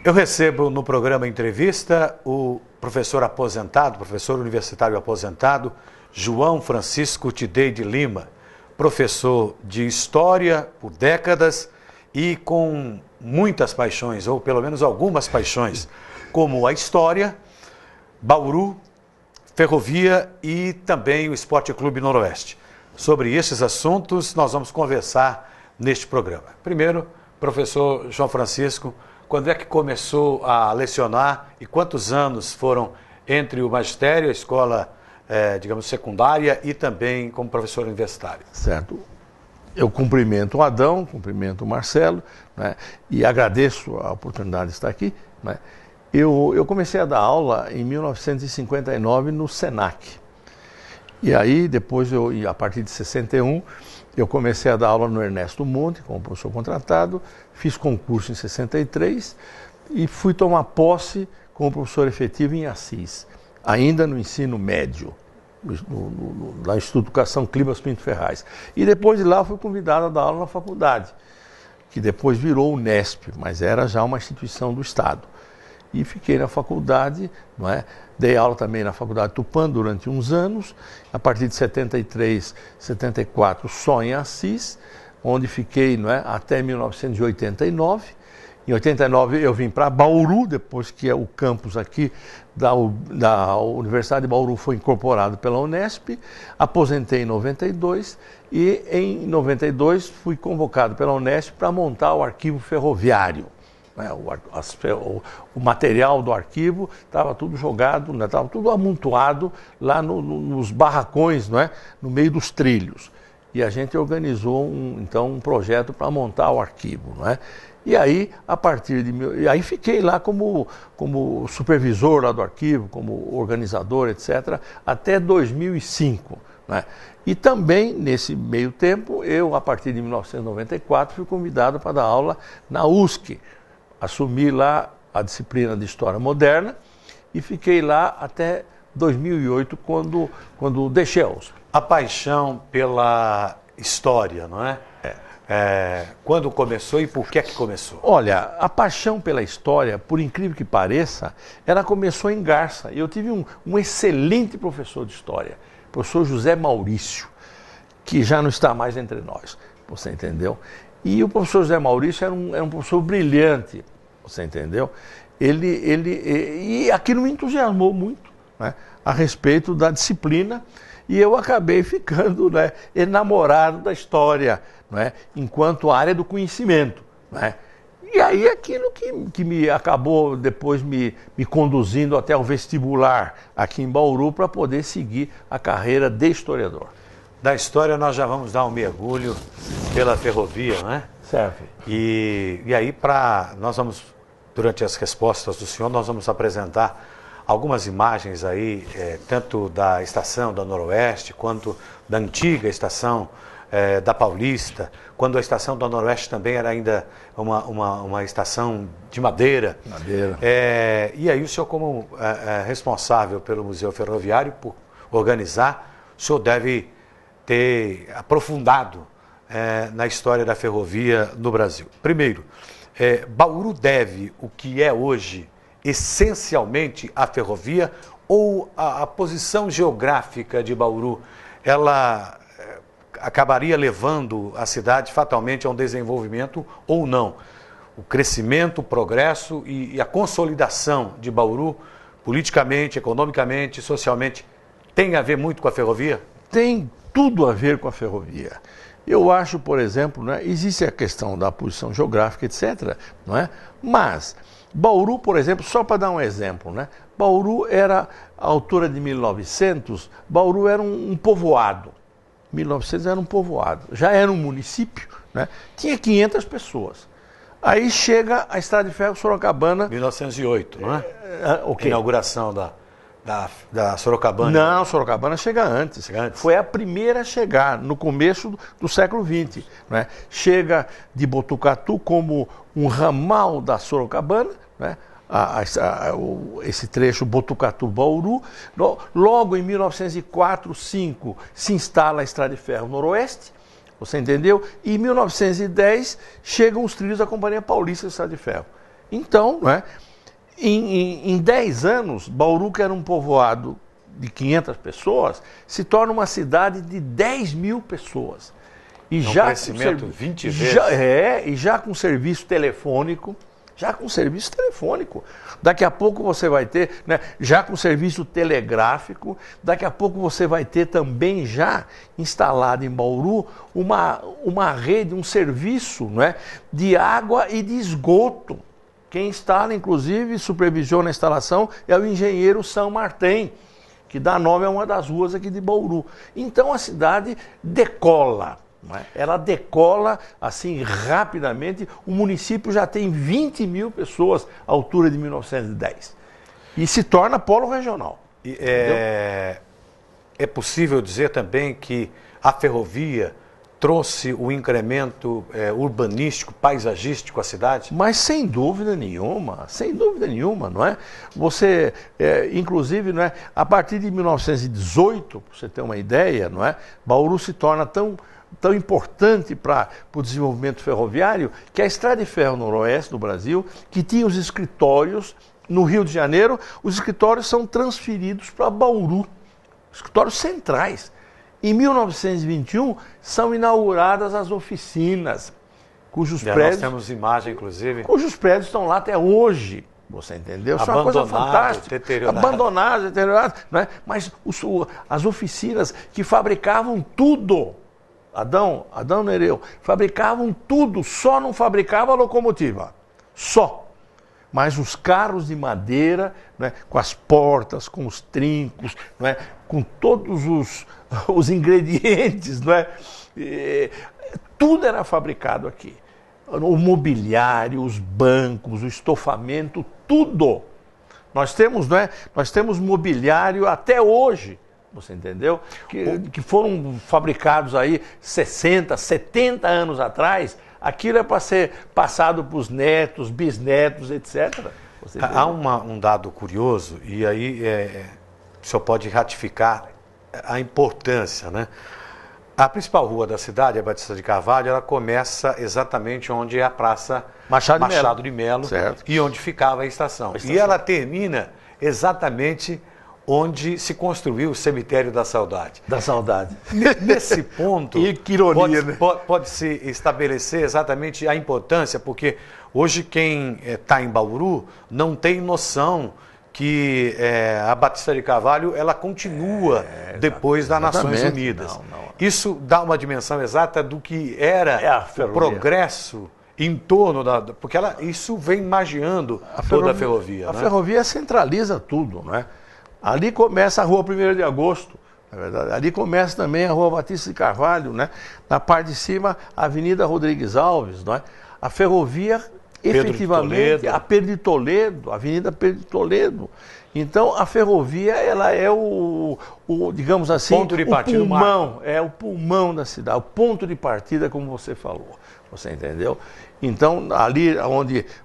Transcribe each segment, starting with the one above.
Eu recebo no programa Entrevista o professor aposentado, professor universitário aposentado, João Francisco Tidei de Lima, professor de História por décadas e com muitas paixões, ou pelo menos algumas paixões, como a História, Bauru, Ferrovia e também o Esporte Clube Noroeste. Sobre esses assuntos nós vamos conversar neste programa. Primeiro, professor João Francisco, quando é que começou a lecionar e quantos anos foram entre o magistério, a escola, digamos, secundária e também como professor universitário? Certo. Eu cumprimento o Adão, cumprimento o Marcelo, né, e agradeço a oportunidade de estar aqui. Né. Eu comecei a dar aula em 1959 no SENAC. E aí, depois, a partir de 61, eu comecei a dar aula no Ernesto Monte, como professor contratado, fiz concurso em 63 e fui tomar posse como professor efetivo em Assis, ainda no ensino médio, na Instituto de Educação Climas Pinto Ferraz. E depois de lá fui convidado a dar aula na faculdade, que depois virou Unesp, mas era já uma instituição do Estado. E fiquei na faculdade, não é? Dei aula também na Faculdade Tupã durante uns anos, a partir de 73, 74 só em Assis, onde fiquei, não é, até 1989. Em 89 eu vim para Bauru, depois que o campus aqui da Universidade de Bauru foi incorporado pela Unesp, aposentei em 92 e em 92 fui convocado pela Unesp para montar o arquivo ferroviário. O material do arquivo estava tudo jogado, estava tudo amontoado lá nos barracões, não é? No meio dos trilhos. E a gente organizou um projeto para montar o arquivo. Não é? E aí, aí fiquei lá como supervisor lá do arquivo, como organizador, etc., até 2005. Não é? E também, nesse meio tempo, eu, a partir de 1994, fui convidado para dar aula na USC. Assumi lá a disciplina de História Moderna e fiquei lá até 2008, quando deixei a USP. A paixão pela história, não é? Quando começou e por que começou? Olha, a paixão pela história, por incrível que pareça, ela começou em Garça. Eu tive um excelente professor de história, o professor José Maurício, que já não está mais entre nós, você entendeu? E o professor José Maurício era um professor brilhante, você entendeu? E aquilo me entusiasmou muito, né, a respeito da disciplina, e eu acabei ficando, né, enamorado da história, né, enquanto área do conhecimento. Né? E aí aquilo que me acabou depois me conduzindo até o vestibular aqui em Bauru para poder seguir a carreira de historiador. Da história nós já vamos dar um mergulho pela ferrovia, né? Certo. E aí, nós vamos, durante as respostas do senhor, nós vamos apresentar algumas imagens aí, tanto da estação da Noroeste, quanto da antiga estação da Paulista, quando a estação da Noroeste também era ainda uma estação de madeira. E aí o senhor, como responsável pelo Museu Ferroviário, por organizar, o senhor deve ter aprofundado na história da ferrovia no Brasil. Primeiro, Bauru deve o que é hoje essencialmente à ferrovia, ou a posição geográfica de Bauru, ela acabaria levando a cidade fatalmente a um desenvolvimento ou não? O crescimento, o progresso e a consolidação de Bauru, politicamente, economicamente, socialmente, tem a ver muito com a ferrovia? Tem tudo a ver com a ferrovia. Eu acho, por exemplo, né, existe a questão da posição geográfica, etc., não é? Mas Bauru, por exemplo, só para dar um exemplo, né? Bauru era, à altura de 1900, Bauru era um povoado. 1900 era um povoado, já era um município, né? Tinha 500 pessoas. Aí chega a Estrada de Ferro Sorocabana... 1908, não é? Okay. Inauguração da Sorocabana. Não, Sorocabana chega antes. Foi a primeira a chegar, no começo do século XX. Né? Chega de Botucatu como um ramal da Sorocabana, né? Esse trecho Botucatu-Bauru. Logo em 1904, 1905, se instala a Estrada de Ferro Noroeste, você entendeu? E em 1910 chegam os trilhos da Companhia Paulista de Estrada de Ferro. Então, né, em 10 anos, Bauru, que era um povoado de 500 pessoas, se torna uma cidade de 10 mil pessoas. E um crescimento 20 vezes. E já com serviço telefônico. Daqui a pouco você vai ter, né, já com serviço telegráfico, daqui a pouco você vai ter também já instalado em Bauru uma rede, um serviço, né, de água e de esgoto. Quem instala, inclusive, supervisiona a instalação é o engenheiro São Martin, que dá nome a uma das ruas aqui de Bauru. Então a cidade decola. Ela decola assim rapidamente. O município já tem 20 mil pessoas à altura de 1910 e se torna polo regional. É possível dizer também que a ferrovia trouxe o incremento urbanístico, paisagístico à cidade? Mas sem dúvida nenhuma, não é? Você, inclusive, não é, a partir de 1918, para você ter uma ideia, não é? Bauru se torna tão importante para o desenvolvimento ferroviário, que a Estrada de Ferro Noroeste do Brasil, que tinha os escritórios no Rio de Janeiro, os escritórios são transferidos para Bauru, escritórios centrais. Em 1921, são inauguradas as oficinas, cujos prédios... Nós temos imagem, inclusive... Cujos prédios estão lá até hoje. Você entendeu? Isso é uma coisa fantástica. Abandonados, deteriorados. Né? Mas as oficinas que fabricavam tudo... Adão Nereu, fabricavam tudo, só não fabricava a locomotiva. Só. Mas os carros de madeira, né, com as portas, com os trincos, né, com todos os ingredientes, né, tudo era fabricado aqui. O mobiliário, os bancos, o estofamento, tudo. Nós temos mobiliário até hoje. Você entendeu? Que foram fabricados aí 60, 70 anos atrás. Aquilo é para ser passado para os netos, bisnetos, etc. Há um dado curioso, e aí o senhor pode ratificar a importância, né? A principal rua da cidade, a Batista de Carvalho, ela começa exatamente onde é a Praça Machado de Melo, e onde ficava a estação. E ela termina exatamente onde se construiu o Cemitério da Saudade. Da Saudade. Nesse ponto, e que ironia, pode-se estabelecer exatamente a importância, porque hoje quem está em Bauru não tem noção que a Batista de Carvalho ela continua depois das Nações Unidas. Isso dá uma dimensão exata do que era o progresso em torno porque isso vem magiando toda a ferrovia. A ferrovia centraliza tudo, não é? Ali começa a Rua 1º de Agosto, na verdade. Ali começa também a Rua Batista de Carvalho, né? Na parte de cima, a Avenida Rodrigues Alves, não é? A ferrovia, efetivamente, a Pedro de Toledo, a Avenida Pedro de Toledo. Então, a ferrovia, ela é digamos assim, ponto de partida, o pulmão, é o pulmão da cidade, o ponto de partida, como você falou. Você entendeu? Então, ali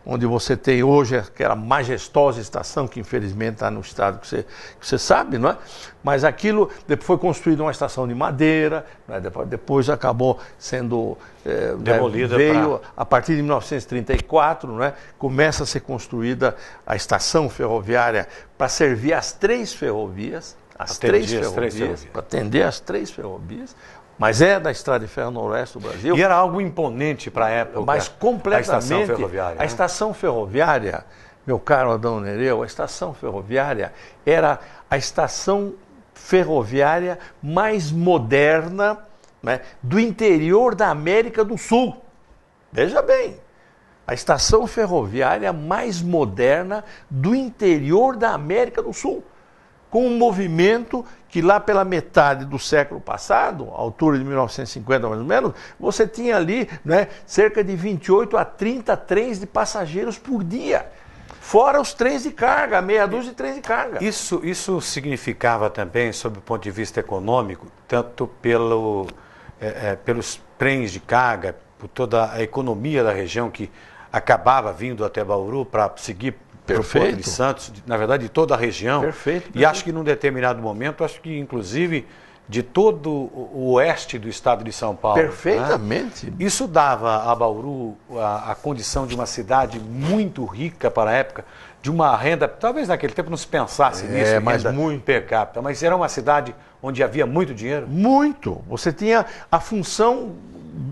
onde você tem hoje aquela majestosa estação, que infelizmente está no estado que você sabe, não é? Mas aquilo depois foi construída uma estação de madeira, né? Depois acabou sendo demolida. A partir de 1934, né? Começa a ser construída a estação ferroviária para servir as três ferrovias, para atender as três ferrovias. Mas é da Estrada de Ferro Noroeste do Brasil. E era algo imponente para a época. Mas completamente. A estação ferroviária. A estação ferroviária, meu caro Adão Nereu, a estação ferroviária era a estação ferroviária mais moderna, né, do interior da América do Sul. Veja bem, a estação ferroviária mais moderna do interior da América do Sul, com um movimento que lá pela metade do século passado, à altura de 1950 mais ou menos, você tinha ali, né, cerca de 28 a 30 trens de passageiros por dia, fora os trens de carga, meia dúzia de trens de carga. Isso significava também, sob o ponto de vista econômico, tanto pelos trens de carga, por toda a economia da região que acabava vindo até Bauru para seguir pelo Porto de Santos, na verdade de toda a região. Perfeito. E acho que num determinado momento, acho que inclusive de todo o oeste do estado de São Paulo. Perfeitamente. Né? Isso dava a Bauru a condição de uma cidade muito rica para a época, de uma renda, talvez naquele tempo não se pensasse nisso, mas renda muito per capita, mas era uma cidade onde havia muito dinheiro. Muito. Você tinha a função,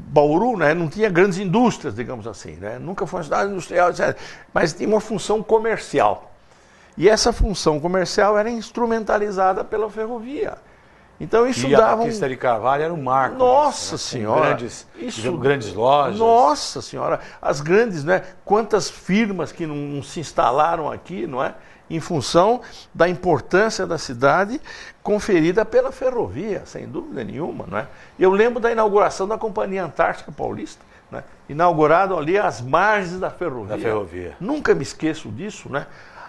Bauru, né, não tinha grandes indústrias, digamos assim, né? Nunca foi uma cidade industrial, etc. Mas tinha uma função comercial. E essa função comercial era instrumentalizada pela ferrovia. Então isso e dava a Batista de Carvalho era um marco. Nossa disso, né? Senhora! Grandes lojas. Nossa Senhora! As grandes, né? Quantas firmas que não se instalaram aqui, não é? Em função da importância da cidade conferida pela ferrovia, sem dúvida nenhuma, não é? Eu lembro da inauguração da Companhia Antártica Paulista, né? Inaugurado ali às margens da ferrovia. Nunca me esqueço disso, né?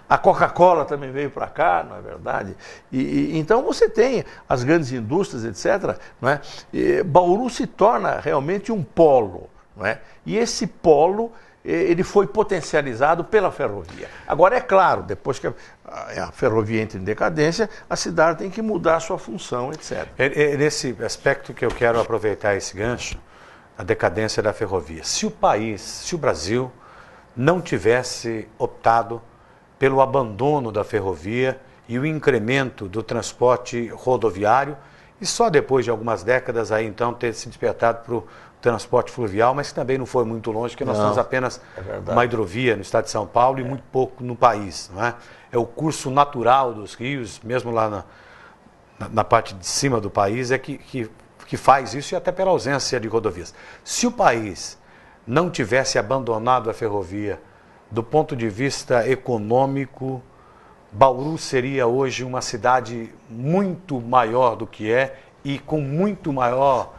A Coca-Cola também veio para cá, não é verdade? Então você tem as grandes indústrias, etc. Não é? Bauru se torna realmente um polo, não é? E esse polo ele foi potencializado pela ferrovia. Agora, é claro, depois que a ferrovia entra em decadência, a cidade tem que mudar a sua função, etc. É nesse aspecto que eu quero aproveitar esse gancho, a decadência da ferrovia. Se o Brasil não tivesse optado pelo abandono da ferrovia e o incremento do transporte rodoviário, e só depois de algumas décadas aí então ter se despertado para o transporte fluvial, mas que também não foi muito longe, porque nós temos apenas uma hidrovia no estado de São Paulo e muito pouco no país. Não é? É o curso natural dos rios, mesmo lá na parte de cima do país, é que faz isso, e até pela ausência de rodovias. Se o país não tivesse abandonado a ferrovia, do ponto de vista econômico, Bauru seria hoje uma cidade muito maior do que é e com muito maior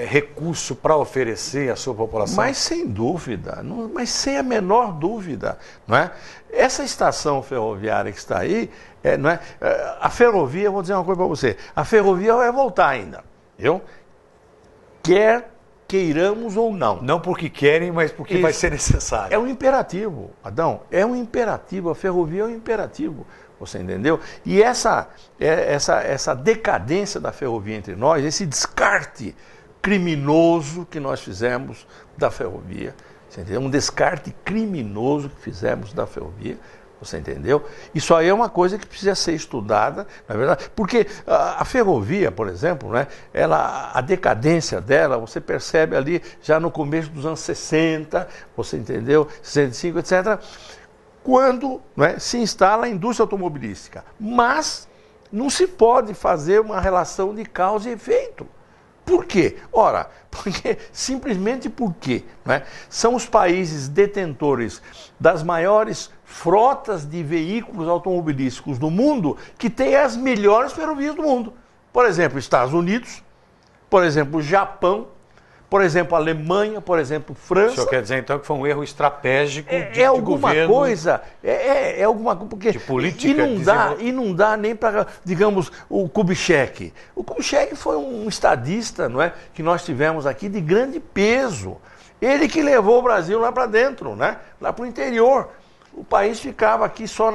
recurso para oferecer à sua população. Mas sem dúvida, mas sem a menor dúvida, não é? Essa estação ferroviária que está aí, não é? A ferrovia, eu vou dizer uma coisa para você, a ferrovia vai voltar ainda, viu? Queiramos ou não. Não porque querem, mas porque vai ser necessário. É um imperativo, Adão, é um imperativo, a ferrovia é um imperativo, você entendeu? E essa decadência da ferrovia entre nós, esse descarte criminoso que nós fizemos da ferrovia, você entendeu? Um descarte criminoso que fizemos da ferrovia, você entendeu? Isso aí é uma coisa que precisa ser estudada, na verdade, porque a ferrovia, por exemplo, né, a decadência dela, você percebe ali já no começo dos anos 60, você entendeu? 65, etc., quando, né, se instala a indústria automobilística. Mas não se pode fazer uma relação de causa e efeito. Por quê? Ora, simplesmente porque, né, são os países detentores das maiores frotas de veículos automobilísticos do mundo que têm as melhores ferrovias do mundo. Por exemplo, Estados Unidos, por exemplo, Japão, por exemplo, Alemanha, por exemplo, França. O senhor quer dizer então que foi um erro estratégico de alguma governo, coisa, é alguma coisa, porque de política, e não dá nem para, digamos, o Kubitschek. O Kubitschek foi um estadista, não é, que nós tivemos aqui de grande peso. Ele que levou o Brasil lá para dentro, né, lá para o interior. O país ficava aqui só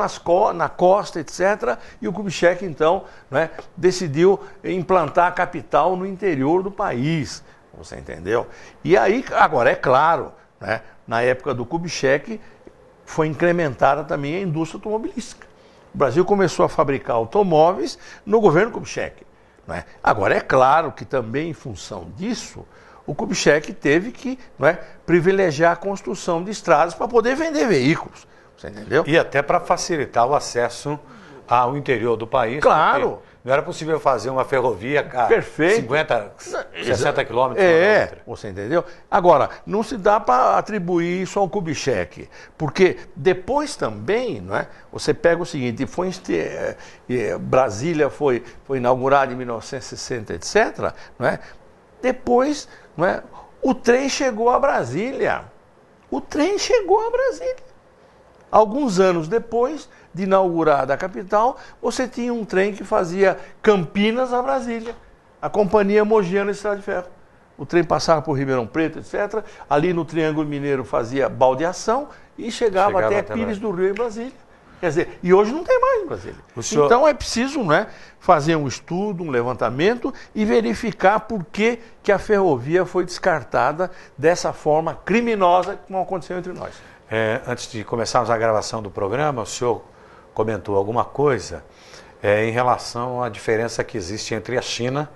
na costa, etc. E o Kubitschek, então, né, decidiu implantar a capital no interior do país. Você entendeu? E aí, agora, é claro, né, na época do Kubitschek, foi incrementada também a indústria automobilística. O Brasil começou a fabricar automóveis no governo Kubitschek. Né? Agora, é claro que também, em função disso, o Kubitschek teve que, né, privilegiar a construção de estradas para poder vender veículos. Você entendeu? E até para facilitar o acesso ao interior do país. Claro. Não era possível fazer uma ferrovia a 50, 60 quilômetros. Você entendeu? Agora, não se dá para atribuir isso ao Kubitschek, porque depois também, não é? Você pega o seguinte, Brasília foi inaugurada em 1960, etc., não é? Depois, não é? O trem chegou a Brasília. O trem chegou a Brasília. Alguns anos depois de inaugurada a capital, você tinha um trem que fazia Campinas a Brasília, a Companhia Mogiana de Estrada de Ferro. O trem passava por Ribeirão Preto, etc. Ali no Triângulo Mineiro fazia baldeação e chegava até Pires do Rio, em Brasília. Quer dizer, e hoje não tem mais em Brasília. Então é preciso, né, fazer um estudo, um levantamento e verificar por que a ferrovia foi descartada dessa forma criminosa como aconteceu entre nós. Antes de começarmos a gravação do programa, o senhor comentou alguma coisa em relação à diferença que existe entre a China,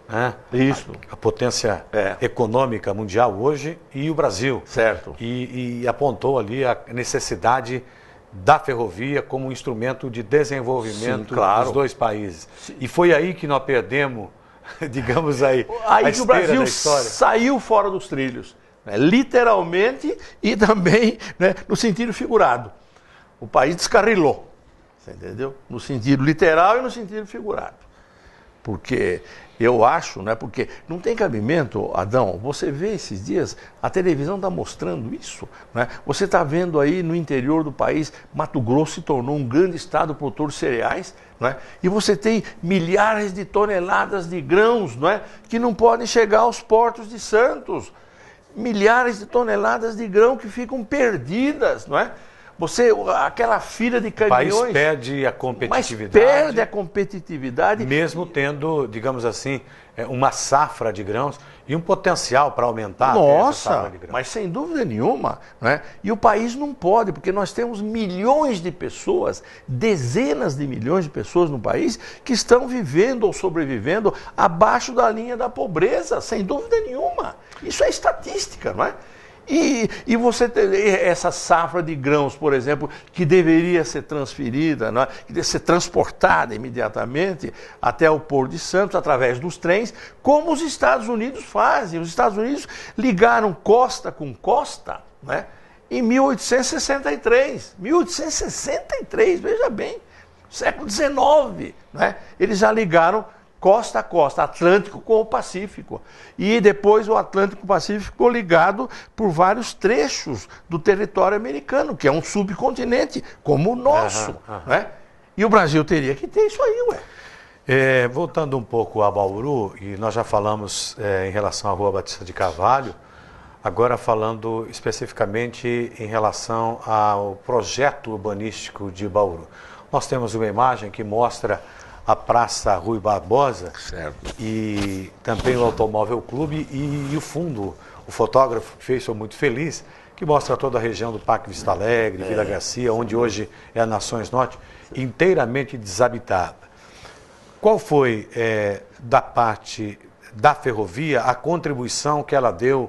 né, isso, a potência econômica mundial hoje, e o Brasil. Certo. E apontou ali a necessidade da ferrovia como um instrumento de desenvolvimento dos dois países. Sim. E foi aí que nós perdemos, digamos aí a que o Brasil saiu fora dos trilhos, né, literalmente e também, né, no sentido figurado. O país descarrilou, você entendeu? No sentido literal e no sentido figurado. Porque eu acho, né, porque não tem cabimento, Adão, você vê esses dias, a televisão está mostrando isso, né? Você está vendo aí no interior do país, Mato Grosso se tornou um grande estado produtor de cereais, né? E você tem milhares de toneladas de grãos, né, que não podem chegar aos portos de Santos, milhares de toneladas de grão que ficam perdidas, não é? Aquela fila de caminhões... O país perde a competitividade. Mas perde a competitividade. Mesmo tendo, digamos assim, uma safra de grãos e um potencial para aumentar essa safra de grãos. Mas sem dúvida nenhuma, né? E o país não pode, porque nós temos milhões de pessoas, dezenas de milhões de pessoas no país que estão vivendo ou sobrevivendo abaixo da linha da pobreza, sem dúvida nenhuma. Isso é estatística, não é? E você tem essa safra de grãos, por exemplo, que deveria ser transferida, não é? Que deveria ser transportada imediatamente até o Porto de Santos, através dos trens, como os Estados Unidos fazem. Os Estados Unidos ligaram costa com costa, né, em 1863. 1863, veja bem, século XIX. Né? Eles já ligaram costa a costa, Atlântico com o Pacífico. E depois o Atlântico e o Pacífico ficou ligado por vários trechos do território americano, que é um subcontinente como o nosso. Né? E o Brasil teria que ter isso aí, ué. Voltando um pouco a Bauru, e nós já falamos em relação à Rua Batista de Carvalho, agora falando especificamente em relação ao projeto urbanístico de Bauru. Nós temos uma imagem que mostra a Praça Rui Barbosa, certo, e também o Automóvel Clube e o fundo, o fotógrafo que fez, sou muito feliz, que mostra toda a região do Parque Vista Alegre, Vila Garcia, onde hoje é a Nações Norte, inteiramente desabitada. Qual foi, da parte da ferrovia, a contribuição que ela deu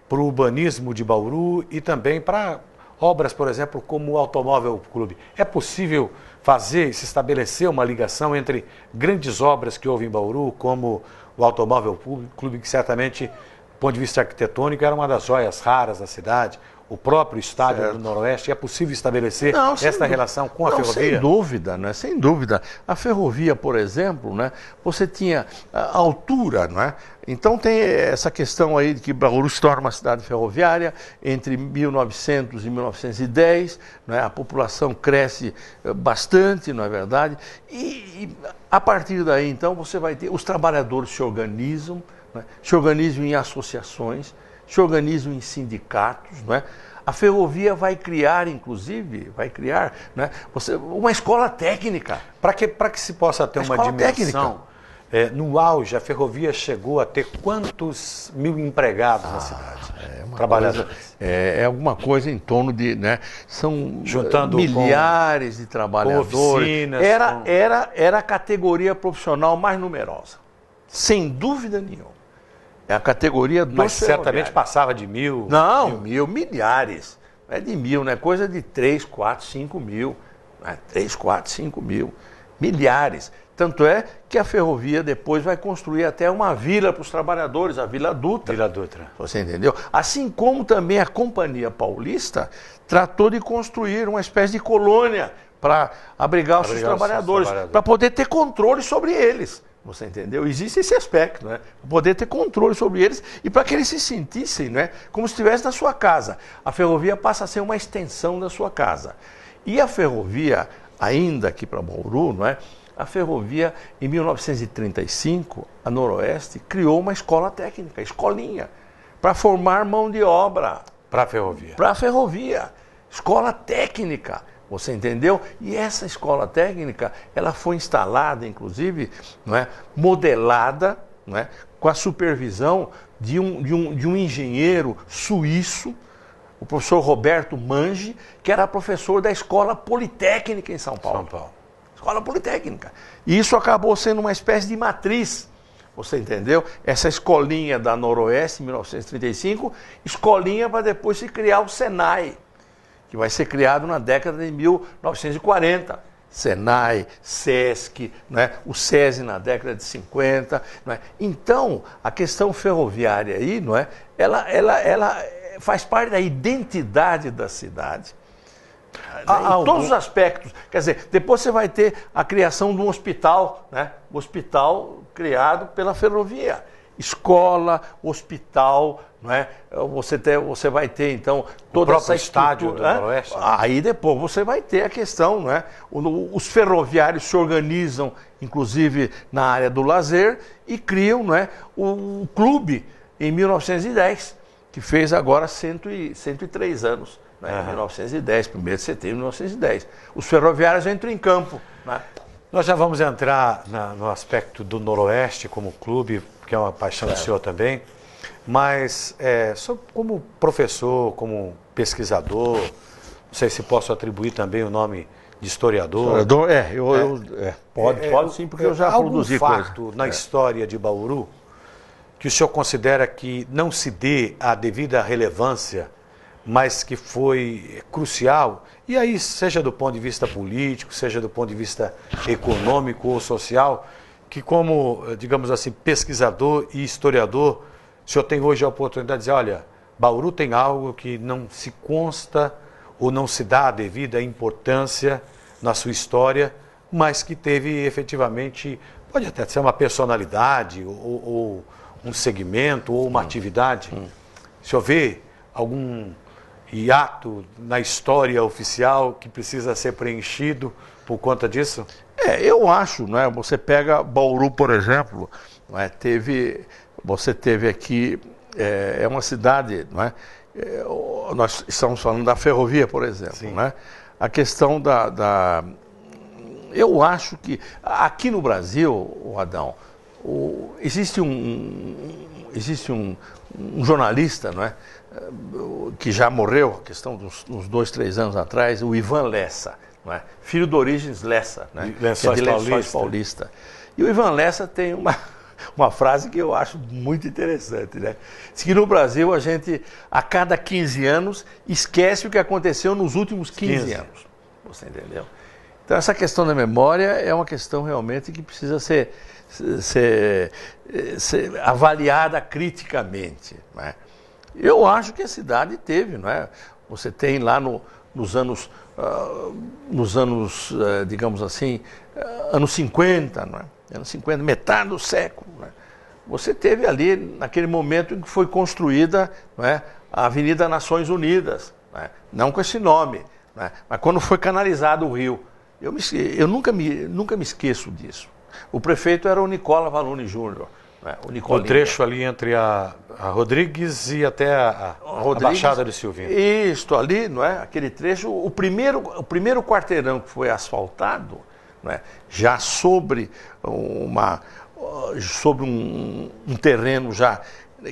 para o urbanismo de Bauru e também para obras, por exemplo, como o Automóvel Clube? É possível se estabelecer uma ligação entre grandes obras que houve em Bauru, como o Automóvel Clube, que certamente, do ponto de vista arquitetônico, era uma das joias raras da cidade, o próprio estádio do Noroeste? É possível estabelecer esta relação com a ferrovia? Sem dúvida, né? Sem dúvida. A ferrovia, por exemplo, né? Você tinha a altura, não é? Então tem essa questão aí de que Bauru se torna uma cidade ferroviária entre 1900 e 1910, né? A população cresce bastante, não é verdade? E a partir daí, então, você vai ter, os trabalhadores se organizam, né? Se organizam em associações, se organizam em sindicatos, não é? A ferrovia vai criar, inclusive, né, uma escola técnica. Para que se possa ter uma dimensão, no auge, a ferrovia chegou a ter quantos mil empregados na cidade? Trabalhadores. É alguma coisa em torno de, né, são juntando milhares de trabalhadores. Com oficinas, era a categoria profissional mais numerosa, sem dúvida nenhuma. É a categoria dos Mas certamente passava de mil. Não, milhares. Não é de mil, né? Coisa de 3, 4, 5 mil. Né? 3, 4, 5 mil. Milhares. Tanto é que a ferrovia depois vai construir até uma vila para os trabalhadores, a Vila Dutra. Vila Dutra. Você entendeu? Assim como também a Companhia Paulista tratou de construir uma espécie de colônia para abrigar os seus trabalhadores, para poder ter controle sobre eles. Você entendeu? Existe esse aspecto, né? Poder ter controle sobre eles e para que eles se sentissem, né, como se estivesse na sua casa. A ferrovia passa a ser uma extensão da sua casa. E a ferrovia, ainda aqui para Bauru, não é? A ferrovia, em 1935, a Noroeste criou uma escola técnica, escolinha, para formar mão de obra. Para a ferrovia. Para a ferrovia. Escola técnica. Você entendeu? E essa escola técnica, ela foi instalada, inclusive, não é, modelada, não é, com a supervisão de um engenheiro suíço, o professor Roberto Mangi, que era professor da Escola Politécnica em São Paulo. Escola Politécnica. E isso acabou sendo uma espécie de matriz. Você entendeu? Essa escolinha da Noroeste, em 1935, escolinha para depois se criar o Senai, que vai ser criado na década de 1940. Senai, Sesc, né? O SESI na década de 50. Não é? Então, a questão ferroviária aí, não é? Ela faz parte da identidade da cidade. Em todos os aspectos. Quer dizer, depois você vai ter a criação de um hospital, né? O hospital criado pela ferrovia. Escola, hospital, não é? Você vai ter, então, toda essa estádio do Noroeste. Né? Aí depois você vai ter a questão, não é? Os ferroviários se organizam, inclusive na área do lazer, e criam, não é, o clube em 1910, que fez agora 103 anos. Né? Em 1910, 1º de setembro de 1910. Os ferroviários entram em campo. Né? Nós já vamos entrar no aspecto do Noroeste como clube, que é uma paixão do senhor também, mas como professor, como pesquisador, não sei se posso atribuir também o nome de historiador. Pode sim, porque eu já produzi coisa. Algum fato na história de Bauru que o senhor considera que não se dê a devida relevância, mas que foi crucial, e aí seja do ponto de vista político, seja do ponto de vista econômico ou social, que como, digamos assim, pesquisador e historiador, o senhor tem hoje a oportunidade de dizer, olha, Bauru tem algo que não se consta ou não se dá a devida importância na sua história, mas que teve efetivamente, pode até ser uma personalidade, ou um segmento, ou uma atividade. O senhor vê algum hiato na história oficial que precisa ser preenchido por conta disso? Eu acho, né? Você pega Bauru, por exemplo, não é? Você teve aqui, é uma cidade, não é? Nós estamos falando da ferrovia, por exemplo, né? A questão eu acho que aqui no Brasil, Adão, existe um jornalista, não é? Que já morreu, questão uns 2, 3 anos atrás, o Ivan Lessa, não é? Filho de origens Lessa, né? Que é de Lençóis Paulista. E o Ivan Lessa tem uma frase que eu acho muito interessante, né? Diz que no Brasil a gente, a cada 15 anos, esquece o que aconteceu nos últimos 15 anos. Você entendeu? Então essa questão da memória é uma questão realmente que precisa ser avaliada criticamente, não é? Eu acho que a cidade teve, não é? Você tem lá nos anos, digamos assim, anos 50, não é? Anos 50, metade do século, não é? Você teve ali, naquele momento em que foi construída, não é, a Avenida Nações Unidas, não com esse nome, não é? Mas quando foi canalizado o rio. Eu nunca me esqueço disso. O prefeito era o Nicola Valone Júnior. O trecho ali entre a Rodrigues e até a Baixada de Silvina. Isso, ali, não é? Aquele trecho, o primeiro quarteirão que foi asfaltado, não é? Já sobre um terreno já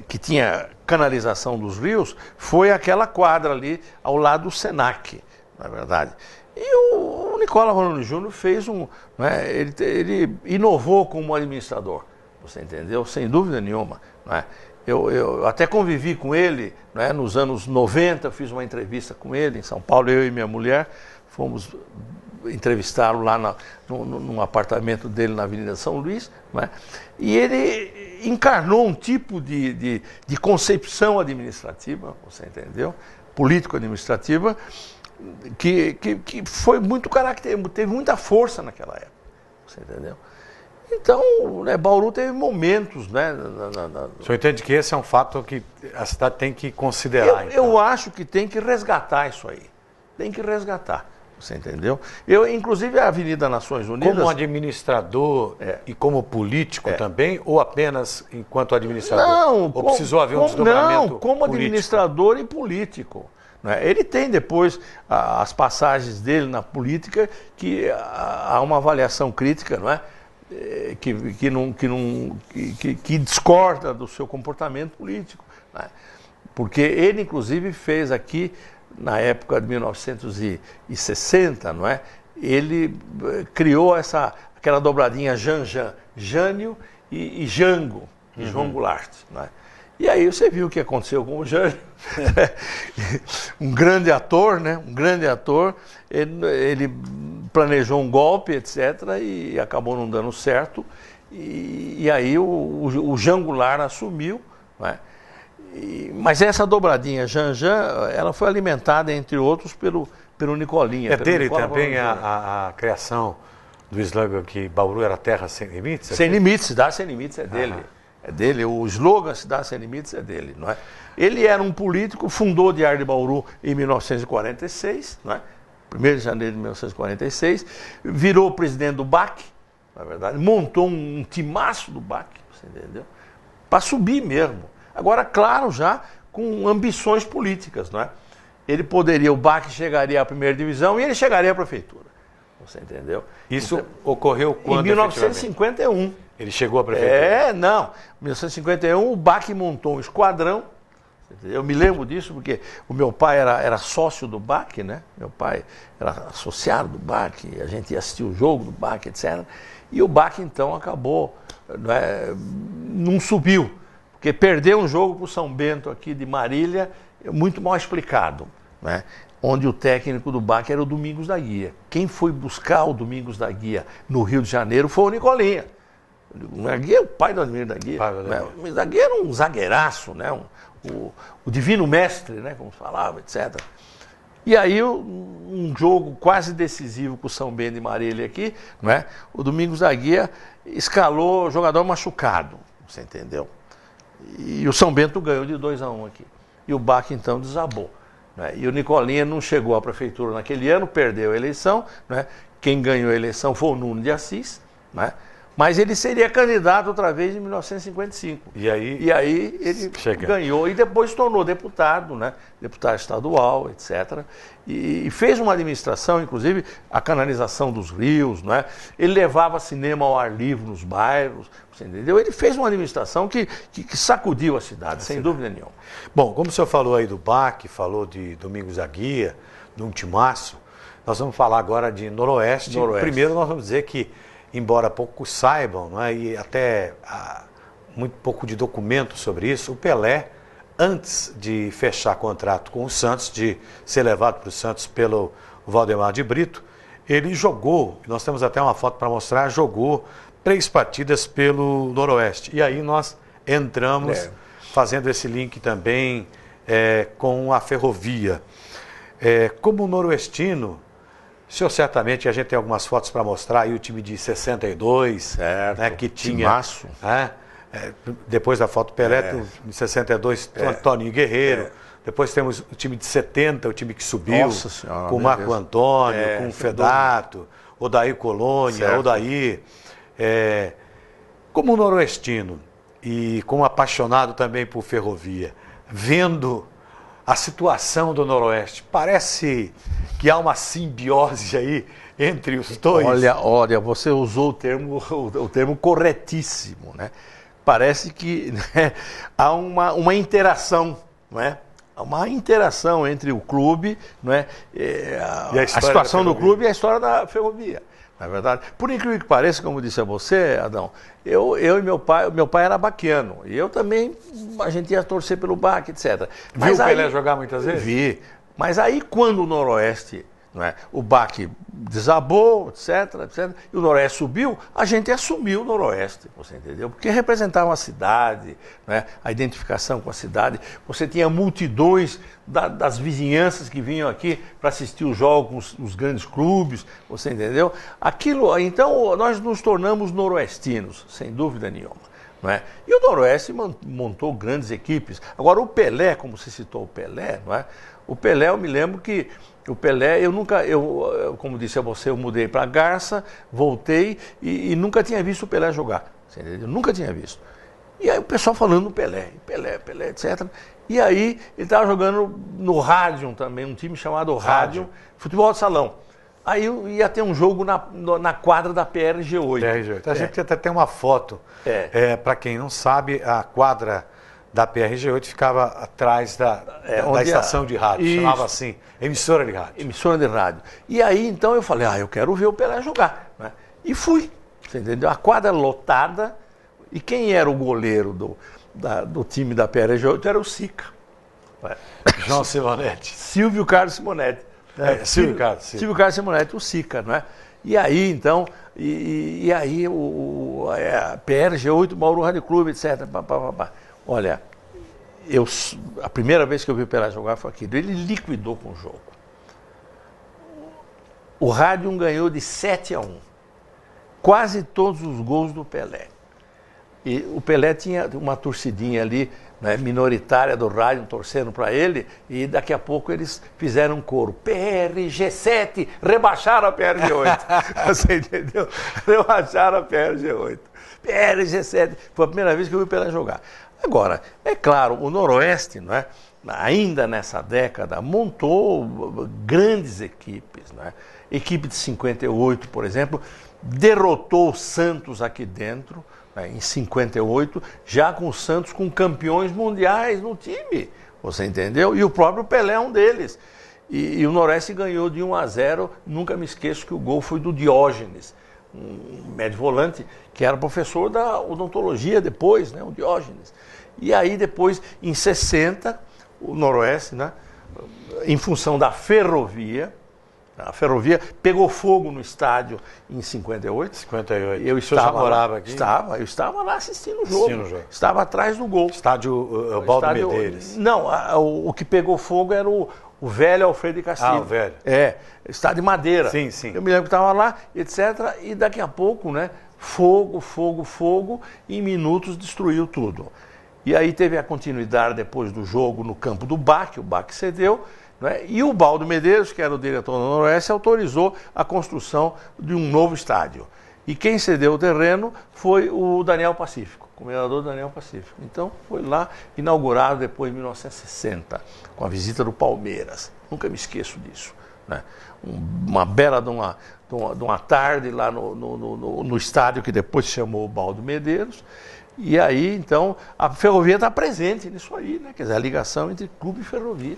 que tinha canalização dos rios, foi aquela quadra ali ao lado do Senac, não é verdade? E o Nicola Valone Júnior fez ele inovou como administrador. Você entendeu? Sem dúvida nenhuma. Não é? Eu até convivi com ele, não é? Nos anos 90, fiz uma entrevista com ele em São Paulo, eu e minha mulher, fomos entrevistá-lo lá num apartamento dele na Avenida São Luís, não é? E ele encarnou um tipo de concepção administrativa, você entendeu? Político-administrativa, que foi muito característico, teve muita força naquela época, você entendeu? Então, né, Bauru teve momentos, né? O senhor entende que esse é um fato que a cidade tem que considerar? Eu acho que tem que resgatar isso aí. Tem que resgatar. Você entendeu? Inclusive, a Avenida Nações Unidas... Como administrador e como político também? Ou apenas enquanto administrador? Não. Ou precisou haver um desdobramento Não, como político? administrador e político. Né? Ele tem depois as passagens dele na política que há uma avaliação crítica, não é? Que discorda do seu comportamento político. Né? Porque ele, inclusive, fez aqui, na época de 1960, não é? Ele criou aquela dobradinha Janjan, Jânio e Jango, de João Goulart. Não é? E aí você viu o que aconteceu com o Jânio. Um grande ator, né? Um grande ator. Ele planejou um golpe, etc., e acabou não dando certo. E aí o Jean Goulart assumiu. Não é? Mas essa dobradinha Janjan, ela foi alimentada, entre outros, pelo Nicolinha. É dele também a criação do slogan que Bauru era terra sem limites? Sem limites, Cidade Sem Limites é dele. É dele, o slogan Cidade Sem Limites é dele. Não é? Ele era um político, fundou o Diário de Bauru em 1946, não é? 1º de janeiro de 1946, virou presidente do BAC, na verdade, montou um timaço do BAC, você entendeu? Para subir mesmo. Agora, claro, já com ambições políticas, não é? O BAC chegaria à primeira divisão e ele chegaria à prefeitura. Você entendeu? Isso então, ocorreu quando? Em 1951. Ele chegou à prefeitura? Em 1951 o BAC montou um esquadrão. Eu me lembro disso porque o meu pai era sócio do BAC, né? Meu pai era associado do BAC, a gente ia assistir o jogo do BAC, etc. E o BAC, então, acabou, não subiu, porque perdeu um jogo para o São Bento aqui de Marília, muito mal explicado, né? Onde o técnico do BAC era o Domingos da Guia. Quem foi buscar o Domingos da Guia no Rio de Janeiro foi o Nicolinha. O Domingos da Guia é o pai do Ademir da Guia. Né? O Domingos da Guia era um zagueiraço, né? O divino mestre, né? Como se falava, etc. E aí, um jogo quase decisivo com o São Bento de Marília aqui, né? O Domingos da Guia escalou o jogador machucado, você entendeu? E o São Bento ganhou de 2-1 aqui. E o BAC, então, desabou. Né? E o Nicolinha não chegou à prefeitura naquele ano, perdeu a eleição. Né? Quem ganhou a eleição foi o Nuno de Assis. Né? Mas ele seria candidato outra vez em 1955. E aí ele ganhou e depois se tornou deputado, né? Deputado estadual, etc. E fez uma administração, inclusive a canalização dos rios, né? Ele levava cinema ao ar livre nos bairros, você entendeu? Ele fez uma administração que sacudiu a cidade, sem dúvida nenhuma. Bom, como o senhor falou aí do BAC, falou de Domingos da Guia, de um timaço, nós vamos falar agora de Noroeste. Primeiro nós vamos dizer que, embora poucos saibam, não é? E até há muito pouco de documento sobre isso, o Pelé, antes de fechar contrato com o Santos, de ser levado para o Santos pelo Valdemar de Brito, ele jogou, nós temos até uma foto para mostrar, jogou 3 partidas pelo Noroeste. E aí nós entramos fazendo esse link também com a ferrovia. Como noroestino, o senhor certamente, a gente tem algumas fotos para mostrar, aí o time de 62, certo, né, que tinha, depois da foto Pelé, em 62, Toninho Guerreiro, depois temos o time de 70, o time que subiu, com o Marco Antônio, com o Fedato, Odair Colônia, Odair. Como noroestino e como apaixonado também por ferrovia, vendo a situação do Noroeste, parece que há uma simbiose aí entre os dois. Olha, você usou o termo corretíssimo, né? Parece que, né, há uma interação, não é? Há uma interação entre o clube, não é? A situação do clube e a história da ferrovia. Na verdade, por incrível que pareça, como disse a você, Adão, eu e meu pai era baquiano, e eu também, a gente ia torcer pelo BAC, etc. Viu o Pelé jogar muitas vezes? Vi, mas aí quando o Noroeste, não é, o BAC desabou, etc., e o Noroeste subiu, a gente assumiu o Noroeste, você entendeu? Porque representava a cidade, né, a identificação com a cidade, você tinha multidões das vizinhanças que vinham aqui para assistir os jogos nos grandes clubes, você entendeu? Então nós nos tornamos noroestinos, sem dúvida nenhuma. Não é? E o Noroeste montou grandes equipes. Agora o Pelé, como você citou o Pelé, não é? O Pelé, eu me lembro que o Pelé, como disse a você, eu mudei para Garça, voltei e nunca tinha visto o Pelé jogar. Você entendeu? Nunca tinha visto. E aí o pessoal falando do Pelé, etc. E aí ele estava jogando no Rádio também, um time chamado Rádio, futebol de salão. Aí ia ter um jogo na quadra da PRG8. PRG8. A gente até tem uma foto. Para quem não sabe, a quadra da PRG8 ficava atrás da estação de rádio. Isso. Chamava assim, emissora de rádio. Emissora de rádio. E aí, então, eu falei, eu quero ver o Pelé jogar. Né? E fui. Você entendeu? A quadra lotada. E quem era o goleiro do time da PRG8 era o Sica. João Simonetti. Silvio Carlos Simonetti. Silvio Carlos Simonetti, o Sica, não é? E aí, então, aí a PRG8, Bauru Rádio Clube, etc. Olha, a primeira vez que eu vi o Pelé jogar foi aquilo. Ele liquidou com o jogo. O Rádio ganhou de 7-1. Quase todos os gols do Pelé. E o Pelé tinha uma torcidinha ali, né, minoritária do rádio, torcendo para ele, e daqui a pouco eles fizeram um coro. PRG7, rebaixaram a PRG8. Você entendeu? Rebaixaram a PRG8. PRG7. Foi a primeira vez que eu vi o Pelé jogar. Agora, é claro, o Noroeste, não é, ainda nessa década, montou grandes equipes. Não é? Equipe de 58, por exemplo, derrotou o Santos aqui dentro, em 58, já com o Santos com campeões mundiais no time, você entendeu? E o próprio Pelé é um deles. E o Noroeste ganhou de 1-0, nunca me esqueço que o gol foi do Diógenes, um médio volante, que era professor da odontologia depois, né, o Diógenes. E aí depois, em 60, o Noroeste, né, em função da ferrovia, a ferrovia pegou fogo no estádio em 58. 58. Eu já morava aqui? Eu estava lá assistindo o jogo. Estava atrás do gol. Estádio Baldo Medeiros. Não, o que pegou fogo era o velho Alfredo de Castilho. O velho. Estádio de madeira. Sim, sim. Eu me lembro que estava lá, etc. E daqui a pouco, né, fogo, e em minutos destruiu tudo. E aí teve a continuidade depois do jogo no campo do BAC, o BAC cedeu. Né? E o Baldo Medeiros, que era o diretor do Noroeste, autorizou a construção de um novo estádio. E quem cedeu o terreno foi o Daniel Pacífico, o comendador Daniel Pacífico. Então foi lá inaugurado depois em 1960, com a visita do Palmeiras. Nunca me esqueço disso. Né? Uma bela de uma tarde lá no estádio que depois se chamou Baldo Medeiros. E aí, então, a ferrovia está presente nisso aí, né? Quer dizer, a ligação entre clube e ferrovia.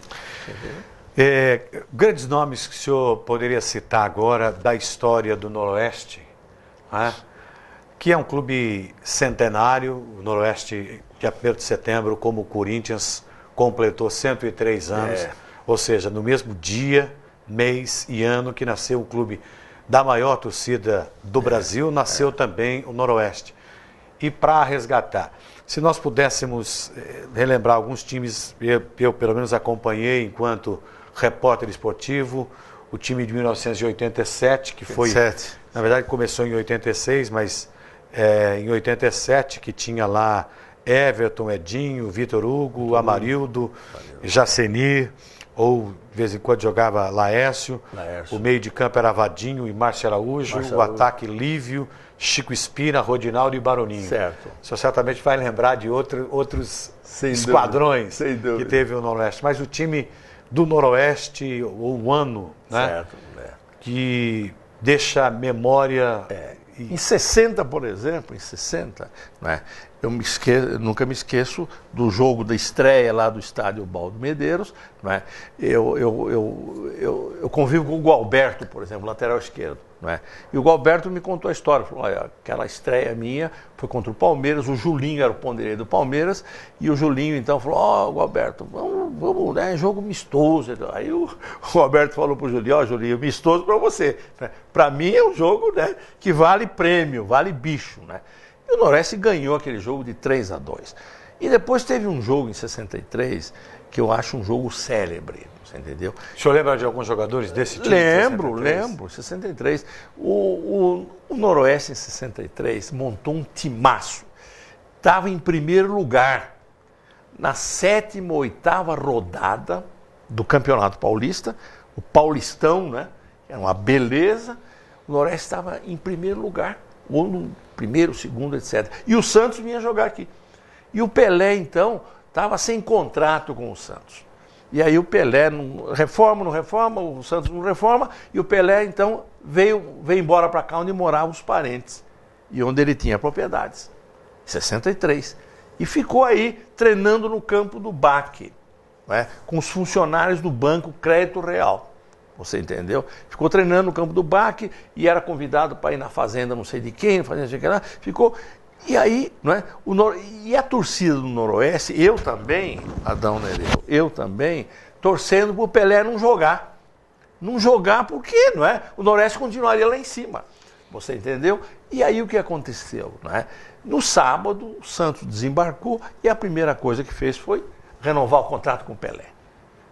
Grandes nomes que o senhor poderia citar agora da história do Noroeste, né? Que é um clube centenário. O Noroeste, dia 1º de setembro, como o Corinthians, completou 103 anos. Ou seja, no mesmo dia, mês e ano que nasceu o clube da maior torcida do Brasil, nasceu também o Noroeste. E para resgatar, se nós pudéssemos relembrar alguns times, eu pelo menos acompanhei enquanto repórter esportivo, o time de 1987, que foi, na verdade começou em 86, mas em 87, que tinha lá Everton, Edinho, Vitor Hugo, Amarildo, Jacenir, ou de vez em quando jogava Laércio. O meio de campo era Vadinho e Márcio Araújo, o ataque Lívio, Chico Espina, Rodinaldo e Baroninho. Certo. O senhor certamente vai lembrar de outros esquadrões que teve o Noroeste. Mas o time do Noroeste, o ano, né, que deixa a memória... Em 60, por exemplo, né, nunca me esqueço do jogo da estreia lá do estádio Baldo Medeiros. Né, eu convivo com o Gualberto, por exemplo, lateral esquerdo. Né, e o Gualberto me contou a história. Falou, olha, aquela estreia minha foi contra o Palmeiras, o Julinho era o pondeiro do Palmeiras, e o Julinho então falou, Gualberto, vamos, né, jogo mistoso. Aí o Gualberto falou para o Julinho, Julinho, mistoso para você. Né, para mim é um jogo, né, que vale prêmio, vale bicho. Né. E o Noroeste ganhou aquele jogo de 3-2. E depois teve um jogo em 63 que eu acho um jogo célebre, você entendeu? O senhor lembra de alguns jogadores desse time? Lembro, 63. O Noroeste em 63 montou um timaço. Estava em primeiro lugar na 7ª, 8ª rodada do Campeonato Paulista, o Paulistão, né? Era uma beleza. O Noroeste estava em primeiro lugar, ou no primeiro, segundo, etc. E o Santos vinha jogar aqui. E o Pelé, então, estava sem contrato com o Santos. E aí o Pelé não reforma, o Santos não reforma, e o Pelé então veio embora para cá onde moravam os parentes e onde ele tinha propriedades, em 63. E ficou aí treinando no campo do BAC, né, com os funcionários do Banco Crédito Real. Você entendeu? Ficou treinando no campo do BAC e era convidado para ir na fazenda não sei de quem, fazenda não sei o que lá, ficou... E aí, não é? E a torcida do Noroeste, eu também, Adão Nereu, eu também, torcendo para o Pelé não jogar. Não jogar porque, não é? O Noroeste continuaria lá em cima. Você entendeu? E aí o que aconteceu? Não é? No sábado, o Santos desembarcou e a primeira coisa que fez foi renovar o contrato com o Pelé.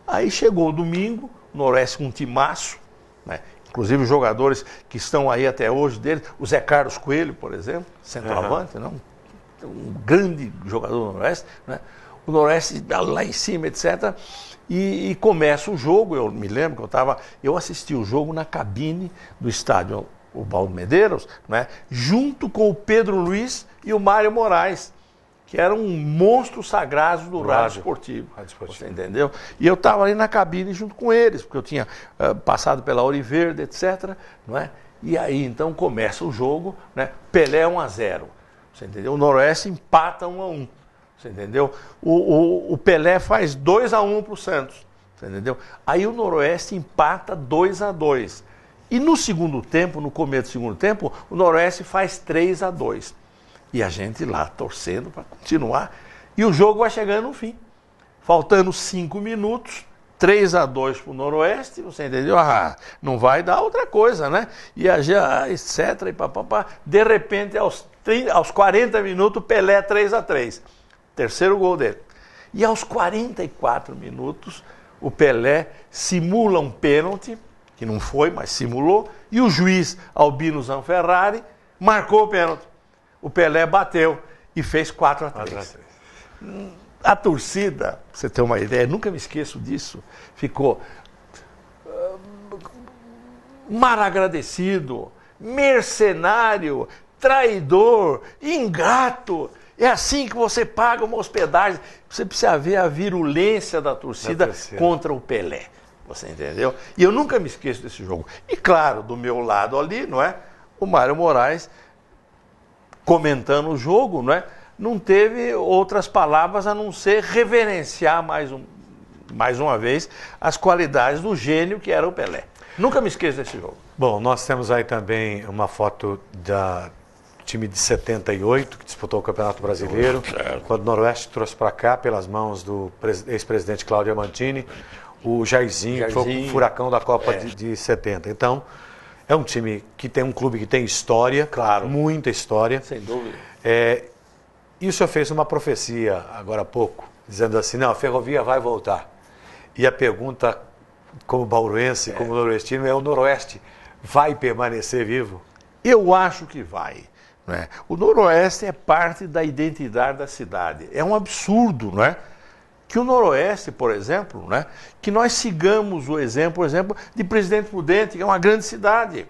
Aí chegou o domingo, o Noroeste com um timaço, né? Inclusive os jogadores que estão aí até hoje dele, o Zé Carlos Coelho, por exemplo, centroavante, não? Um grande jogador do Noroeste, né? O Noroeste lá em cima, etc. E começa o jogo, eu me lembro que eu assisti o jogo na cabine do estádio, o Baldo Medeiros, né? Junto com o Pedro Luiz e o Mário Moraes, que eram monstros sagrados do rádio esportivo. Você entendeu? E eu estava ali na cabine junto com eles, porque eu tinha passado pela Ouro Verde, etc. Não é? E aí então começa o jogo, né? Pelé 1-0. Você entendeu? O Noroeste empata 1-1. Você entendeu? O Pelé faz 2-1 para o Santos. Você entendeu? Aí o Noroeste empata 2-2. E no segundo tempo, no começo do segundo tempo, o Noroeste faz 3-2. E a gente lá torcendo para continuar. E o jogo vai chegando no fim. Faltando 5 minutos, 3-2 para o Noroeste, você entendeu? Não vai dar outra coisa, né? E a gente, etc. E papapá. De repente, aos 40 minutos, Pelé 3-3. Terceiro gol dele. E aos 44 minutos, o Pelé simula um pênalti, que não foi, mas simulou, e o juiz Albino Zanferrari marcou o pênalti. O Pelé bateu e fez 4-3. A torcida, pra você ter uma ideia, nunca me esqueço disso, ficou mal agradecido, mercenário, traidor, ingrato. É assim que você paga uma hospedagem. Você precisa ver a virulência da torcida contra o Pelé. Você entendeu? E eu nunca me esqueço desse jogo. E claro, do meu lado ali, não é? O Mário Moraes comentando o jogo, não é? Não teve outras palavras a não ser reverenciar mais uma vez as qualidades do gênio que era o Pelé. Nunca me esqueço desse jogo. Bom, nós temos aí também uma foto da time de 78, que disputou o Campeonato Brasileiro, quando o Noroeste trouxe para cá, pelas mãos do ex-presidente Cláudio Amantini, o Jairzinho, que foi o furacão da Copa de 70. Então, é um time que tem um clube que tem história, claro, muita história. Sem dúvida. E o senhor fez uma profecia agora há pouco, dizendo assim, não, a Ferrovia vai voltar. E a pergunta, como bauruense, como noroestino, é: o Noroeste vai permanecer vivo? Eu acho que vai. Não é? O Noroeste é parte da identidade da cidade. É um absurdo, não é? Que o Noroeste, por exemplo, né, que nós sigamos o exemplo, por exemplo, de Presidente Prudente, que é uma grande cidade.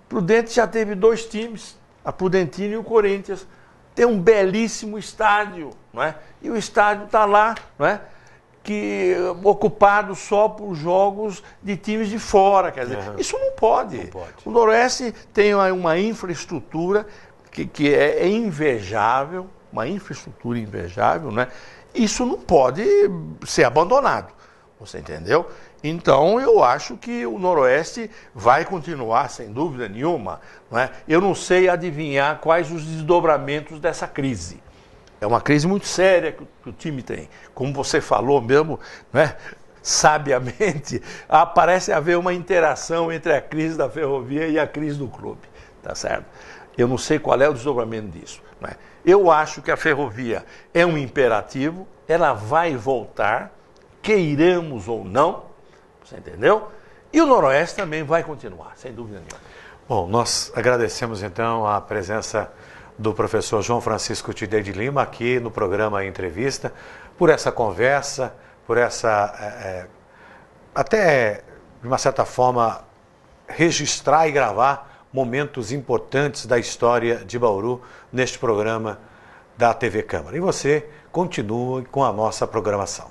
Prudente já teve 2 times, a Prudentina e o Corinthians. Tem um belíssimo estádio, não é? E o estádio está lá, não é? Ocupado só por jogos de times de fora. Quer dizer, isso não pode. Não pode. O Noroeste tem uma infraestrutura que é invejável, uma infraestrutura invejável, né? Isso não pode ser abandonado, você entendeu? Então eu acho que o Noroeste vai continuar, sem dúvida nenhuma, não é? Eu não sei adivinhar quais os desdobramentos dessa crise. É uma crise muito séria que o time tem. Como você falou mesmo, né, sabiamente, parece haver uma interação entre a crise da Ferrovia e a crise do clube, tá certo? Eu não sei qual é o desdobramento disso, né? Eu acho que a Ferrovia é um imperativo, ela vai voltar, queiramos ou não, você entendeu? E o Noroeste também vai continuar, sem dúvida nenhuma. Bom, nós agradecemos então a presença do professor João Francisco Tidei de Lima aqui no programa Entrevista, por essa conversa, por essa, até de uma certa forma, registrar e gravar momentos importantes da história de Bauru neste programa da TV Câmara. E você continue com a nossa programação.